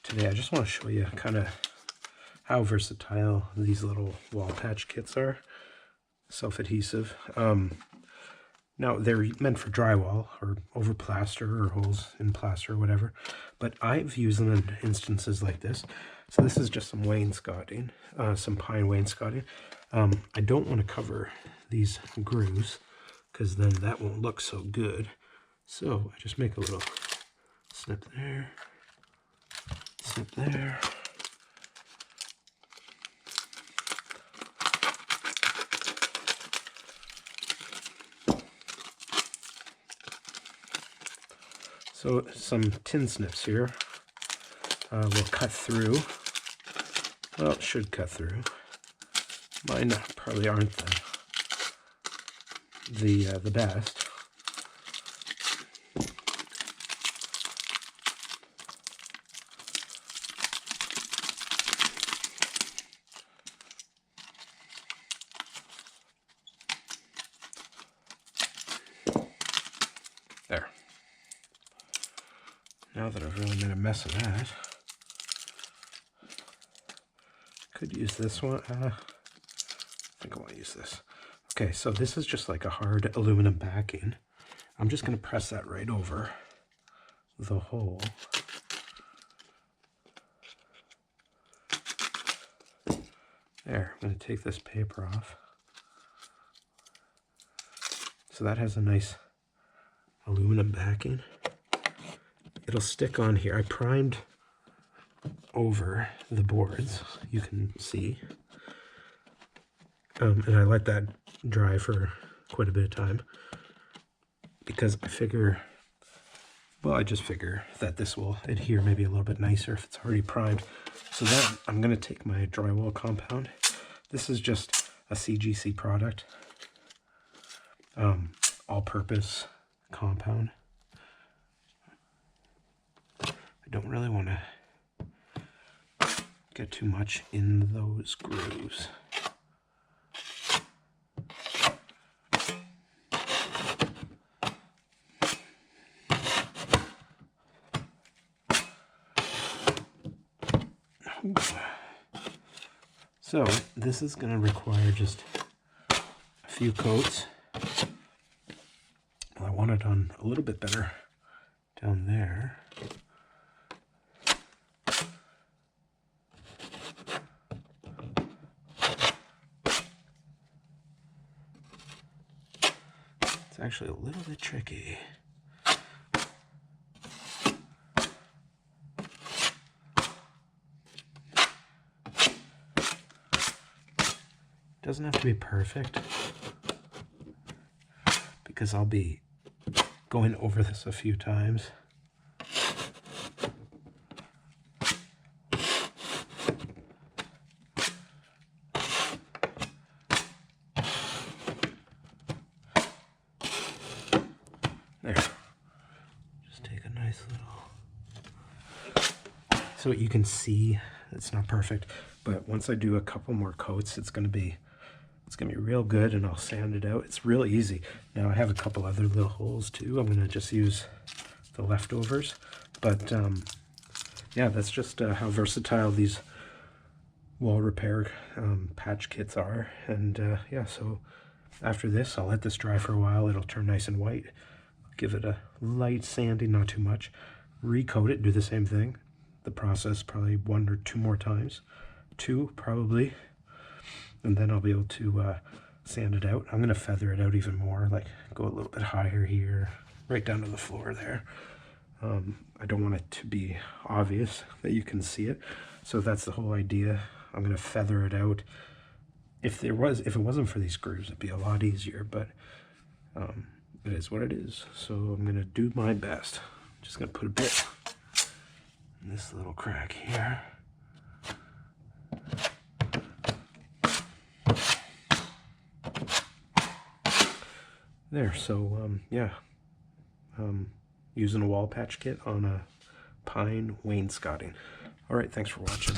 today I just want to show you kind of how versatile these little wall patch kits are. Self-adhesive. Now they're meant for drywall or over plaster or holes in plaster or whatever, but I've used them in instances like this. So this is just some wainscoting, some pine wainscoting. I don't want to cover these grooves because then that won't look so good. So I just make a little snip there, snip there. So some tin snips here will cut through. Well, it should cut through. Mine probably aren't the best. There. Now that I've really made a mess of that, could use this one. I think I want to use this. Okay, so this is just like a hard aluminum backing. I'm just going to press that right over the hole. There, I'm going to take this paper off. So that has a nice aluminum backing. It'll stick on here. I primed over the boards, you can see. And I let that dry for quite a bit of time because I figure, well, I just figure that this will adhere maybe a little bit nicer if it's already primed. So then I'm going to take my drywall compound. This is just a CGC product, all-purpose compound. I don't really want to get too much in those grooves. So this is going to require just a few coats. I want it on a little bit better down there. It's actually a little bit tricky. Doesn't have to be perfect because I'll be going over this a few times. There. Just take a nice little... So you can see it's not perfect, but once I do a couple more coats, it's gonna be real good, and I'll sand it out. It's real easy. Now I have a couple other little holes too. I'm gonna just use the leftovers, but yeah, that's just how versatile these wall repair patch kits are. And yeah, so after this, I'll let this dry for a while. It'll turn nice and white. Give it a light sanding, not too much. Recoat it, do the same thing. The process probably 1 or 2 more times. 2 probably. And then I'll be able to sand it out. I'm going to feather it out even more, like go a little bit higher here, right down to the floor there. I don't want it to be obvious that you can see it. So that's the whole idea. I'm going to feather it out. If it wasn't for these grooves, it'd be a lot easier, but it is what it is. So I'm going to do my best. I'm just going to put a bit in this little crack here. There, so yeah, using a wall patch kit on a pine wainscoting. All right, thanks for watching.